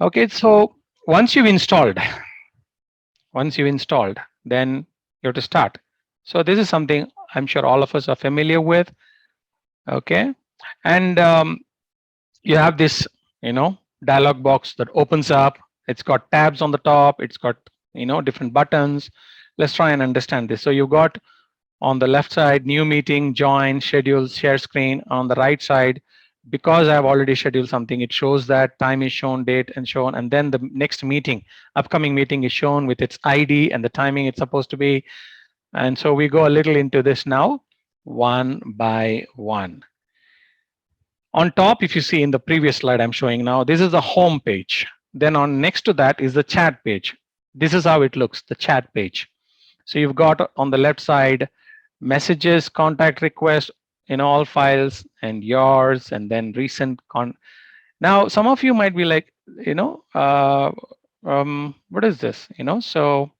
Okay, so once you've installed, once you've installed, then you have to start. So this is something I'm sure all of us are familiar with. Okay, and you have this, dialog box that opens up. It's got tabs on the top. It's got, different buttons. Let's try and understand this. So you've got on the left side, new meeting, join, schedule, share screen. On the right side, because I've already scheduled something, it shows that time is shown, date and shown, and then the next meeting, upcoming meeting is shown with its ID and the timing it's supposed to be. And so we go a little into this now, one by one. On top, if you see in the previous slide I'm showing now, this is the home page. Then on next to that is the chat page. This is how it looks, the chat page. So you've got on the left side, messages, contact requests, all files and yours, and then recent now some of you might be like, what is this? So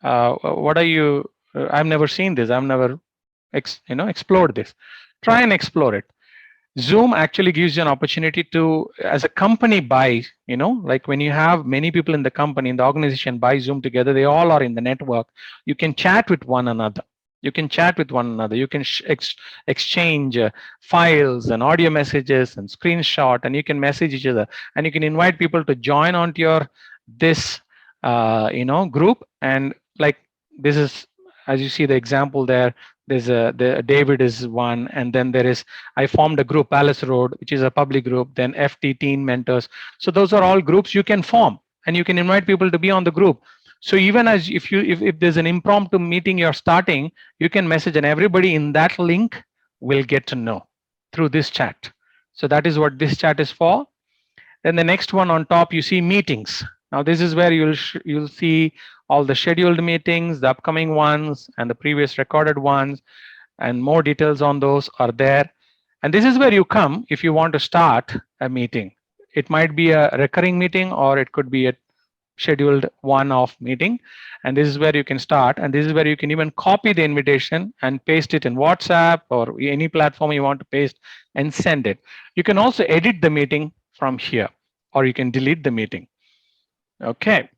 what are you, I've never seen this. I've never explored this. Try and explore it. Zoom actually gives you an opportunity to, as a company, buy, like when you have many people in the company, in the organization, buy Zoom together, they all are in the network. You can chat with one another. You can chat with one another. You can exchange files and audio messages and screenshot, and you can message each other, and you can invite people to join onto your this group. And like this is, as you see the example there, there's the David is one, and then there is, I formed a group, Palace Road, which is a public group, then FT Teen Mentors. So those are all groups you can form, and you can invite people to be on the group. So even as if there's an impromptu meeting you're starting, you can message, and everybody in that link will get to know through this chat. So that is what this chat is for. Then the next one on top, you see meetings. Now this is where you'll see all the scheduled meetings, the upcoming ones, and the previous recorded ones, and more details on those are there. And this is where you come if you want to start a meeting. It might be a recurring meeting, or it could be a scheduled one-off meeting. And this is where you can start. And this is where you can even copy the invitation and paste it in WhatsApp or any platform you want to paste and send it. You can also edit the meeting from here, or you can delete the meeting. Okay.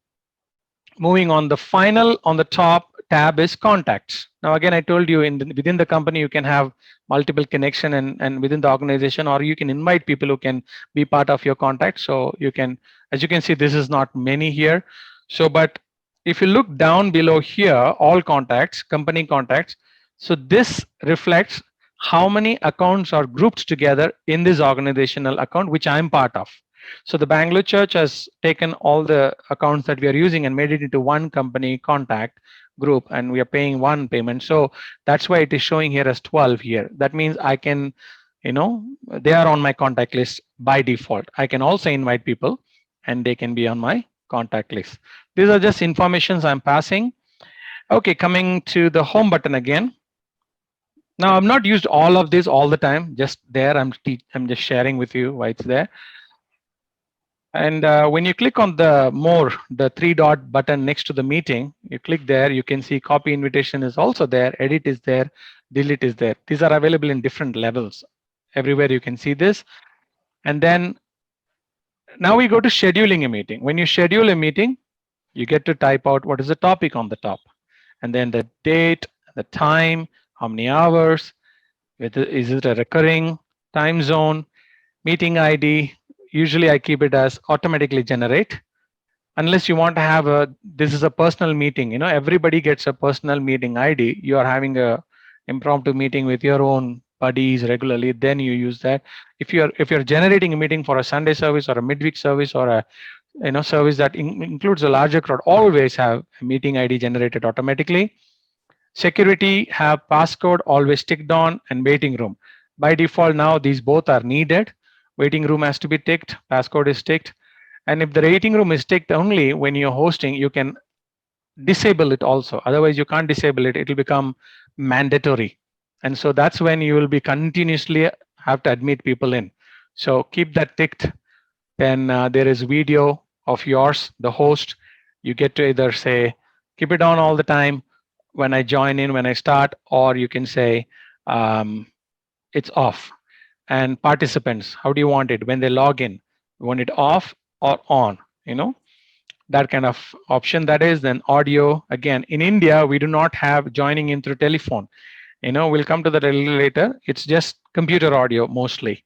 Moving on, the final on the top tab is contacts. Now again, I told you within the company you can have multiple connection and within the organization, or you can invite people who can be part of your contacts. So you can, as you can see, this is not many here. So but if you look down below here, all contacts, company contacts, so this reflects how many accounts are grouped together in this organizational account which I'm part of. So the Bangalore Church has taken all the accounts that we are using and made it into one company contact group, and we are paying one payment. So that's why it is showing here as 12 here. That means I can, they are on my contact list by default. I can also invite people and they can be on my contact list. These are just informations I'm passing. Okay, coming to the home button again. Now I've not used all of this all the time, just there. I'm just sharing with you why it's there. And when you click on the three dot button next to the meeting, you click there, you can see copy invitation is also there, edit is there, delete is there. These are available in different levels. Everywhere you can see this. And then now we go to scheduling a meeting. When you schedule a meeting, you get to type out what is the topic on the top. And then the date, the time, how many hours, is it a recurring time zone, meeting ID. Usually I keep it as automatically generate, unless you want to have this is a personal meeting, everybody gets a personal meeting ID. You are having a impromptu meeting with your own buddies regularly, then you use that. If you're generating a meeting for a Sunday service or a midweek service or a service that includes a larger crowd, always have a meeting ID generated automatically. Security, have passcode always ticked on, and waiting room. By default now these both are needed. Waiting room has to be ticked, passcode is ticked. And if the waiting room is ticked only when you're hosting, you can disable it also. Otherwise you can't disable it, it will become mandatory. And so that's when you will be continuously have to admit people in. So keep that ticked. Then there is video of yours, the host. You get to either say, keep it on all the time when I join in, when I start, or you can say it's off. And participants, how do you want it when they log in? You want it off or on? that kind of option. That is then audio. Again, in India, we do not have joining in through telephone. We'll come to that a little later. It's just computer audio mostly.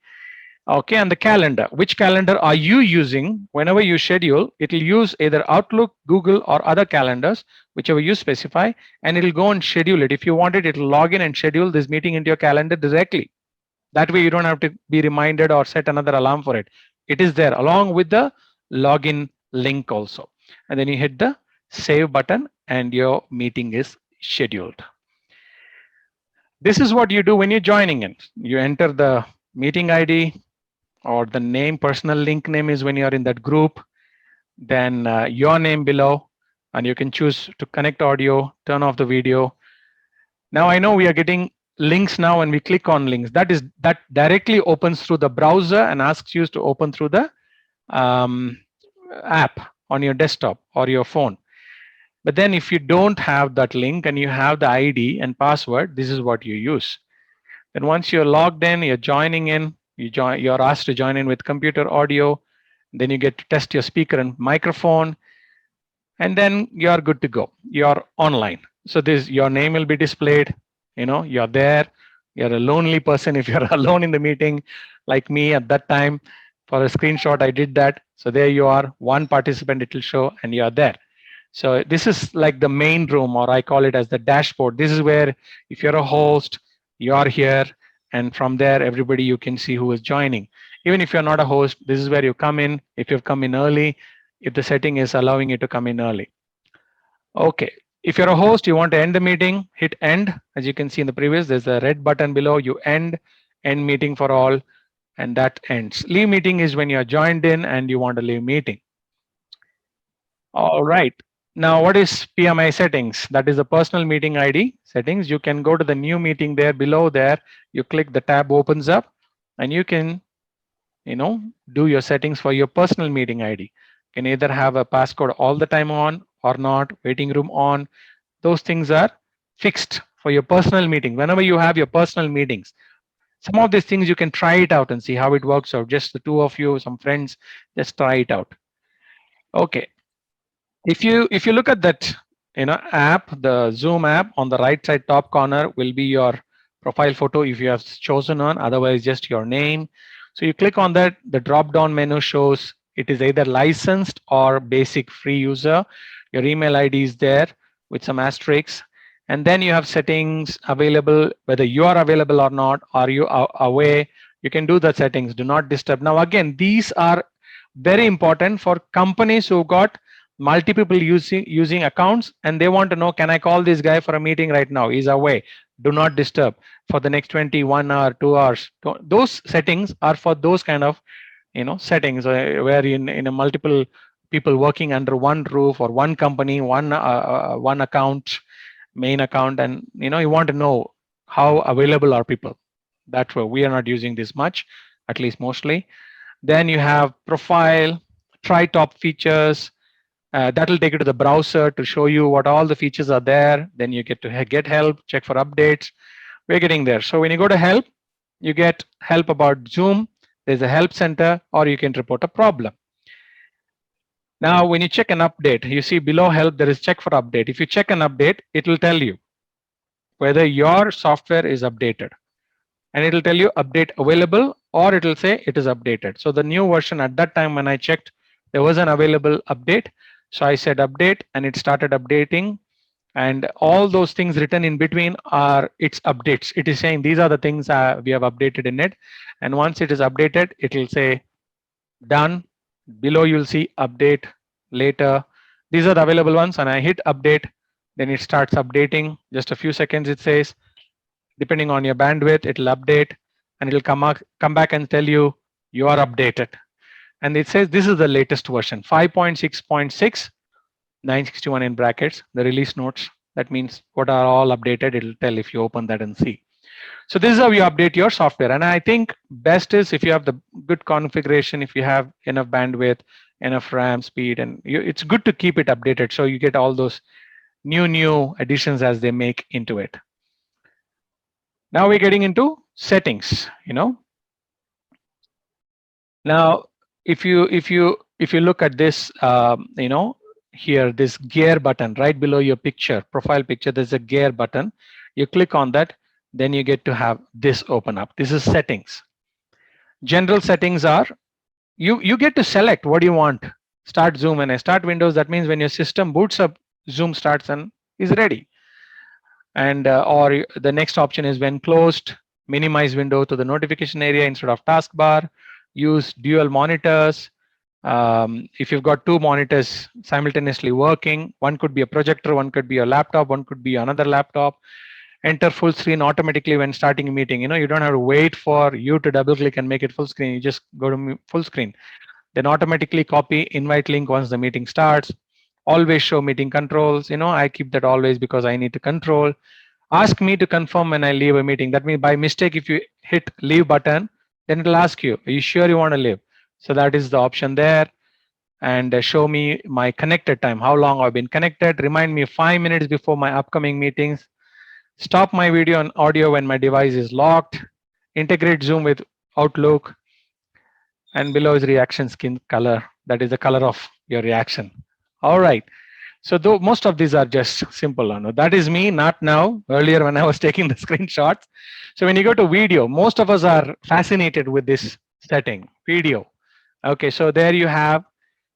Okay, and the calendar. Which calendar are you using? Whenever you schedule, it'll use either Outlook, Google, or other calendars, whichever you specify, and it'll go and schedule it. If you want it, it'll log in and schedule this meeting into your calendar directly. That way, you don't have to be reminded or set another alarm for it. It is there along with the login link also. And then you hit the save button, and your meeting is scheduled. This is what you do when you're joining in. You enter the meeting ID, or the name, personal link name is when you're in that group, then your name below, and you can choose to connect audio, turn off the video. Now I know we are getting links now, and we click on links. That directly opens through the browser and asks you to open through the app on your desktop or your phone. But then if you don't have that link and you have the ID and password, this is what you use. Then once you're logged in, you're joining in, you're asked to join in with computer audio. Then you get to test your speaker and microphone, and then you're good to go. You're online. So your name will be displayed. You're there. You're a lonely person if you're alone in the meeting, like me at that time. For a screenshot, I did that. So there you are, one participant it will show, and you're there. So this is like the main room, or I call it as the dashboard. This is where, if you're a host, you're here, and from there, everybody you can see who is joining. Even if you're not a host, this is where you come in. If you've come in early, if the setting is allowing you to come in early. Okay, if you're a host, you want to end the meeting, hit end. As you can see in the previous, there's a red button below. You end meeting for all, and that ends. Leave meeting is when you're joined in and you want to leave meeting. All right. Now, what is PMI settings? That is the personal meeting ID settings. You can go to the new meeting there below there. You click, the tab opens up, and you can, do your settings for your personal meeting ID. You can either have a passcode all the time on or not, waiting room on. Those things are fixed for your personal meeting. Whenever you have your personal meetings, some of these things you can try it out and see how it works out. Just the two of you, some friends, just try it out. Okay. If you look at that app, the Zoom app, on the right side top corner will be your profile photo if you have chosen one, otherwise just your name. So you click on that, the drop down menu shows it is either licensed or basic free user. Your email ID is there with some asterisks, and then you have settings available, whether you are available or not. Are you away? You can do the settings, do not disturb. Now again, these are very important for companies who got multiple using accounts, and they want to know, can I call this guy for a meeting right now? He's away. Do not disturb for the next 21 hour, 2 hours. Those settings are for those kind of settings where in a multiple people working under one roof or one company, one account, main account, and you want to know how available are people. That's where we are not using this much, at least mostly. Then you have profile, try top features. That will take you to the browser to show you what all the features are there. Then you get to get help, check for updates. We're getting there. So when you go to help, you get help about Zoom. There's a help center, or you can report a problem. Now, when you check an update, you see below help, there is check for update. If you check an update, it will tell you whether your software is updated. And it will tell you update available, or it will say it is updated. So the new version at that time when I checked, there was an available update. So I said update, and it started updating. And all those things written in between are its updates. It is saying these are the things we have updated in it. And once it is updated, it will say done. Below you'll see update later. These are the available ones, and I hit update. Then it starts updating. Just a few seconds it says. Depending on your bandwidth, it'll update, and it'll come back and tell you you are updated. And it says this is the latest version, 5.6.6, 961 in brackets, the release notes. That means what are all updated. It'll tell if you open that and see. So this is how you update your software. And I think best is if you have the good configuration, if you have enough bandwidth, enough RAM speed, and it's good to keep it updated so you get all those new additions as they make into it. Now we're getting into settings. Now, if you if you look at this, here, this gear button right below your picture, profile picture, there's a gear button. You click on that, then you get to have this open up. This is settings. General settings are, you get to select what you want. Start Zoom, and I start Windows. That means when your system boots up, Zoom starts and is ready. And or the next option is when closed, minimize window to the notification area instead of taskbar. Use dual monitors. If you've got two monitors simultaneously working, one could be a projector, one could be a laptop, one could be another laptop. Enter full screen automatically when starting a meeting. You don't have to wait for you to double click and make it full screen. You just go to full screen. Then automatically copy invite link once the meeting starts. Always show meeting controls. I keep that always because I need to control. Ask me to confirm when I leave a meeting. That means by mistake, if you hit leave button, then it'll ask you, are you sure you want to leave? So that is the option there. And show me my connected time, how long I've been connected. Remind me 5 minutes before my upcoming meetings. Stop my video and audio when my device is locked. Integrate Zoom with Outlook. And below is reaction skin color. That is the color of your reaction. All right. So though most of these are just simple. That is me, not now. Earlier when I was taking the screenshots. So when you go to video, most of us are fascinated with this setting, video. Okay, so there you have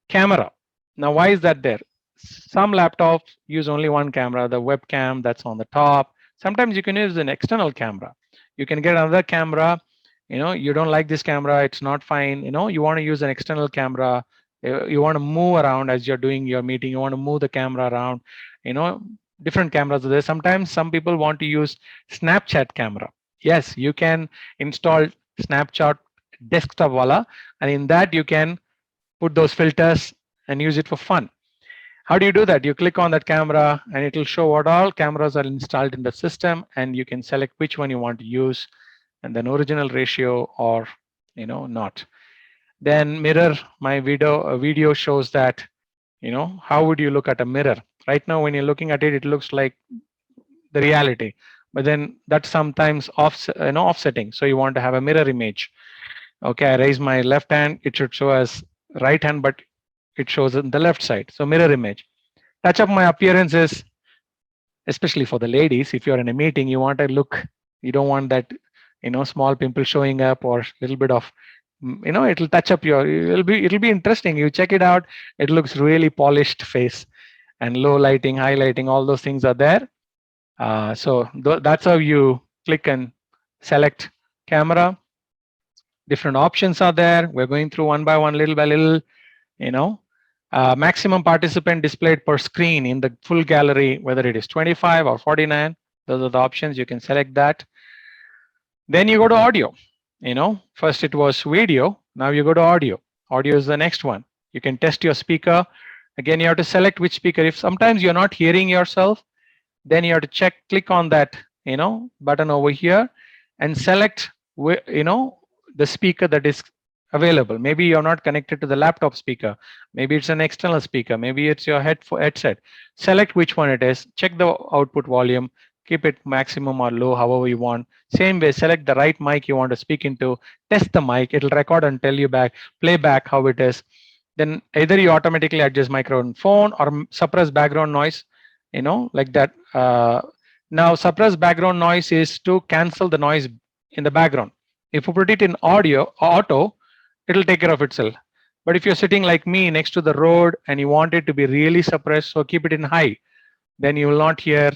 camera. Now, why is that there? Some laptops use only one camera, the webcam that's on the top. Sometimes you can use an external camera. You can get another camera. You don't like this camera, it's not fine. You want to use an external camera. You want to move around as you're doing your meeting. You want to move the camera around. Different cameras are there. Sometimes some people want to use Snapchat camera. Yes, you can install Snapchat desktop wala, and in that you can put those filters and use it for fun. How do you do that? You click on that camera and it will show what all cameras are installed in the system, and you can select which one you want to use, and then original ratio or not. Then mirror. My video shows that how would you look at a mirror. Right now when you're looking at it, it looks like the reality, but then that's sometimes offsetting. So you want to have a mirror image. Okay, I raise my left hand, it should show as right hand, but it shows on the left side. So mirror image. Touch up my appearances, especially for the ladies. If you're in a meeting, you want to look, you don't want that small pimple showing up or little bit of it'll touch up your, it'll be interesting. You check it out, it looks really polished face, and low lighting, high lighting, all those things are there. So that's how you click and select camera. Different options are there. We're going through one by one, little by little. Maximum participant displayed per screen in the full gallery, whether it is 25 or 49. Those are the options. You can select that. Then you go to audio. First it was video. Now you go to audio. Audio is the next one. You can test your speaker. Again, you have to select which speaker. If sometimes you're not hearing yourself, then you have to click on that button over here and select the speaker that is available. Maybe you're not connected to the laptop speaker. Maybe it's an external speaker. Maybe it's your headset. Select which one it is. Check the output volume. Keep it maximum or low, however you want. Same way, select the right mic you want to speak into. Test the mic. It'll record and tell you back, play back how it is. Then either you automatically adjust microphone or suppress background noise, like that. Now, suppress background noise is to cancel the noise in the background. If you put it in auto, it'll take care of itself. But if you're sitting like me next to the road and you want it to be really suppressed, so keep it in high. Then you will not hear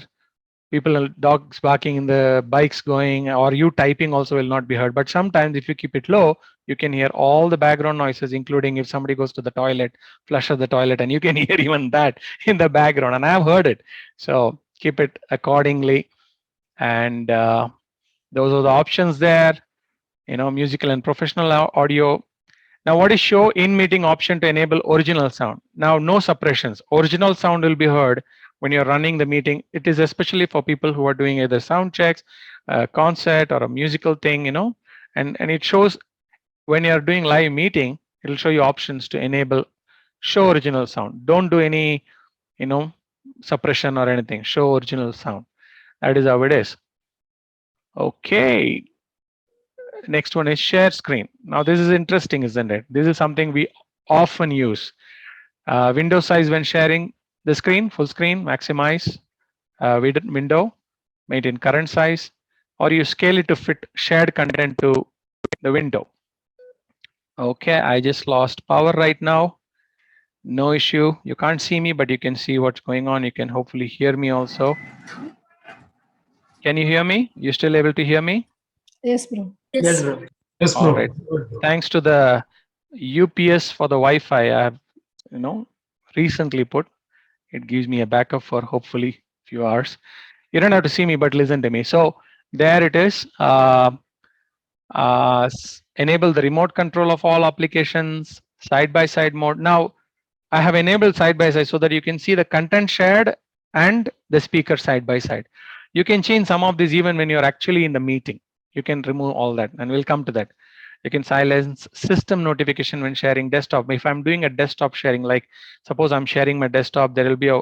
people, dogs barking in the bikes going, or you typing also will not be heard. But sometimes if you keep it low, you can hear all the background noises, including if somebody goes to the toilet, flushes the toilet, and you can hear even that in the background. And I've heard it. So keep it accordingly. And those are the options there. Musical and professional audio. Now, what is show in meeting option to enable original sound? Now, no suppressions. Original sound will be heard when you're running the meeting. It is especially for people who are doing either sound checks, a concert, or a musical thing, and it shows when you're doing live meeting, it'll show you options to enable show original sound. Don't do any, suppression or anything. Show original sound. That is how it is. Okay. Next one is share screen. Now, this is interesting, isn't it? This is something we often use. Window size when sharing the screen, full screen, maximize window, maintain current size, or you scale it to fit shared content to the window. Okay, I just lost power right now. No issue. You can't see me, but you can see what's going on. You can hopefully hear me also. Can you hear me? You still able to hear me? Yes, bro. Yes, bro. Yes, All bro. right. Thanks to the UPS for the Wi-Fi, I have recently put. It gives me a backup for hopefully few hours. You don't have to see me, but listen to me. So there it is. Enable the remote control of all applications, side by side mode. Now I have enabled side by side so that you can see the content shared and the speaker side by side. You can change some of these even when you're actually in the meeting. You can remove all that, and we'll come to that. You can silence system notification when sharing desktop. If I'm doing a desktop sharing, like suppose I'm sharing my desktop, there will be a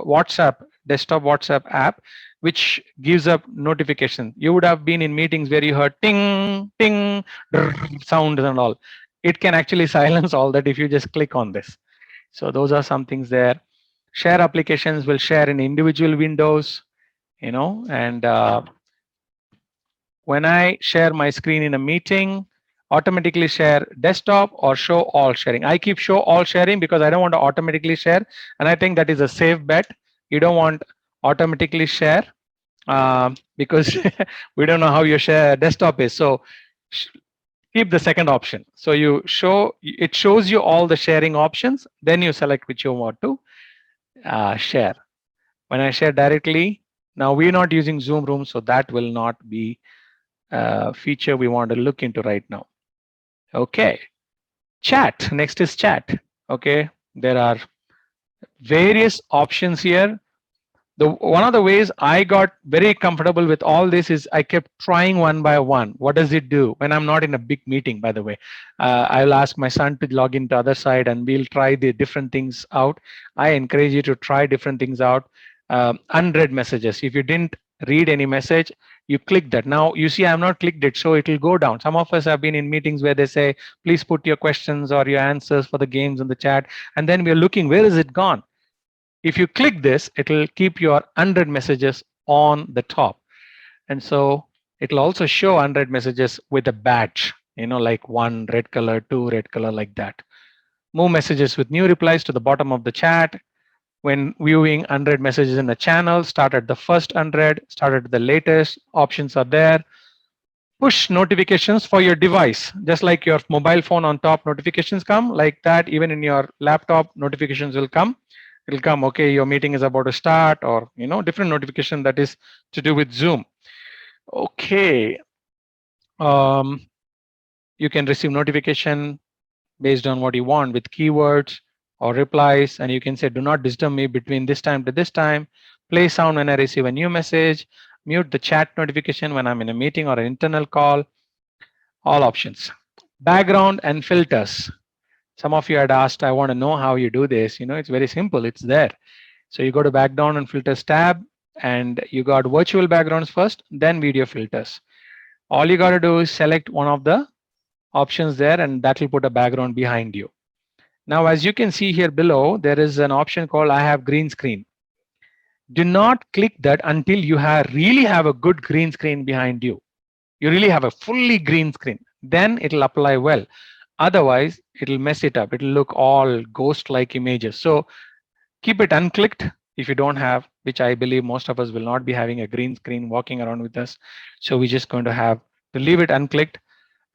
desktop WhatsApp app, which gives up notification. You would have been in meetings where you heard ting, ting, sounds and all. It can actually silence all that if you just click on this. So those are some things there. Share applications will share in individual windows, and when I share my screen in a meeting, automatically share desktop or show all sharing. I keep show all sharing because I don't want to automatically share, and I think that is a safe bet. You don't want automatically share because we don't know how your share desktop is. So keep the second option. So it shows you all the sharing options. Then you select which you want to share. When I share directly, now we're not using Zoom Room, so that will not be a feature we want to look into right now. Okay, chat. Next is chat. Okay, there are various options here. One of the ways I got very comfortable with all this is I kept trying one by one. What does it do when I'm not in a big meeting? By the way, I'll ask my son to log into the other side, and we'll try the different things out. I encourage you to try different things out. Unread messages. If you didn't read any message, you click that. Now you see I'm not clicked it, so it will go down. Some of us have been in meetings where they say, please put your questions or your answers for the games in the chat, and then we're looking, where is it gone? If you click this, it will keep your unread messages on the top. And so it will also show unread messages with a badge, like 1 red color, 2 red color, like that. Move messages with new replies to the bottom of the chat. When viewing unread messages in the channel, start at the first unread, start at the latest, options are there. Push notifications for your device, just like your mobile phone on top notifications come, like that, even in your laptop, notifications will come. It'll come, okay, your meeting is about to start, or different notification that is to do with Zoom. Okay, you can receive notification based on what you want with keywords or replies, and you can say, do not disturb me between this time to this time. Play sound when I receive a new message. Mute the chat notification when I'm in a meeting or an internal call. All options. Background and filters. Some of you had asked, I want to know how you do this. It's very simple. It's there. So you go to background and filters tab, and you got virtual backgrounds first, then video filters. All you got to do is select one of the options there, and that will put a background behind you. Now, as you can see here below, there is an option called I have green screen. Do not click that until you really have a good green screen behind you. You really have a fully green screen. Then it'll apply well. Otherwise, it'll mess it up. It'll look all ghost-like images. So keep it unclicked if you don't have, which I believe most of us will not be having a green screen walking around with us. So we're just going to have to leave it unclicked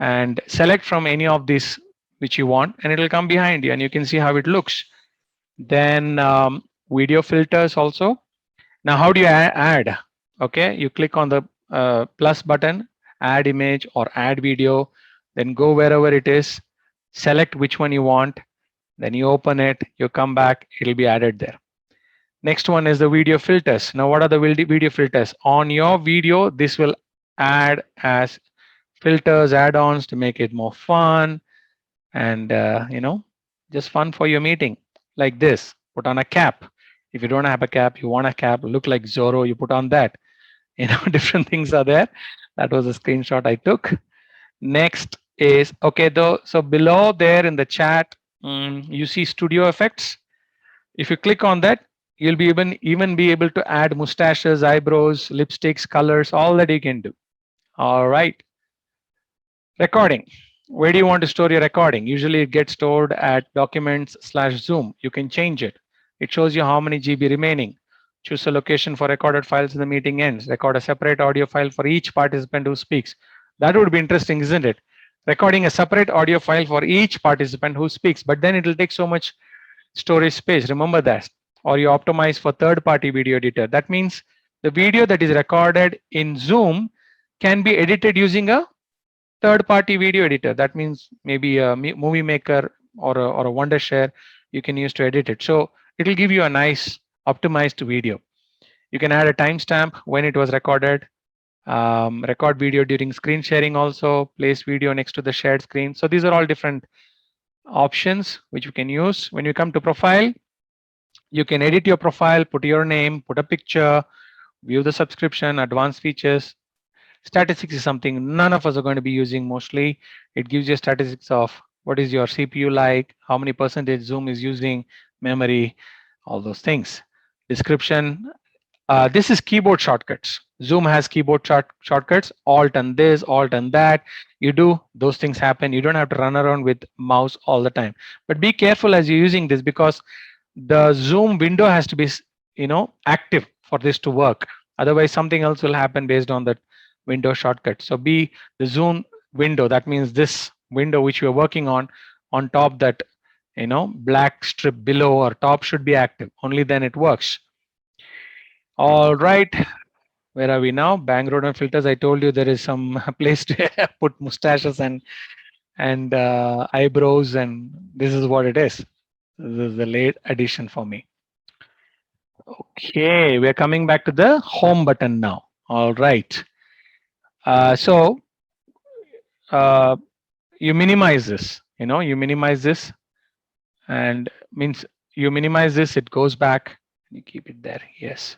and select from any of these which you want, and it'll come behind you, and you can see how it looks. Then video filters also. Now, how do you add? Okay, you click on the plus button, add image or add video, then go wherever it is, select which one you want, then you open it, you come back, it'll be added there. Next one is the video filters. Now, what are the video filters? On your video, this will add as filters, add-ons to make it more fun and just fun for your meeting. Like this, put on a cap. If you don't have a cap, you want a cap, look like Zorro, you put on that. Different things are there. That was a screenshot I took. Next is, okay, though, so below there in the chat, You see studio effects. If you click on that, you'll be even be able to add mustaches, eyebrows, lipsticks, colors, all that you can do. All right. Recording. Where do you want to store your recording? Usually it gets stored at documents/zoom. You can change it. It shows you how many GB remaining. Choose a location for recorded files in the meeting ends. Record a separate audio file for each participant who speaks. That would be interesting, isn't it? Recording a separate audio file for each participant who speaks, but then it will take so much storage space. Remember that. Or you optimize for third-party video editor. That means the video that is recorded in Zoom can be edited using a third-party video editor. That means maybe a movie maker or a Wondershare you can use to edit it. So it will give you a nice optimized video. You can add a timestamp when it was recorded. Record video during screen sharing also. Place video next to the shared screen. So these are all different options which you can use. When you come to profile, you can edit your profile, put your name, put a picture, view the subscription, advanced features. Statistics is something none of us are going to be using mostly. It gives you statistics of what is your CPU like, how many percentage Zoom is using, memory, all those things. Description. This is keyboard shortcuts. Zoom has keyboard shortcuts, Alt and this, Alt and that. You do, those things happen. You don't have to run around with mouse all the time. But be careful as you're using this because the Zoom window has to be, active for this to work. Otherwise, something else will happen based on that window shortcut. So be the Zoom window. That means this window which you're working on top that, black strip below or top should be active. Only then it works. All right. Where are we now? Bang Road and filters. I told you there is some place to put mustaches and eyebrows, and this is what it is. This is the late addition for me. Okay, we're coming back to the home button now. All right. So you minimize this. You minimize this, and means you minimize this. It goes back. You keep it there. Yes.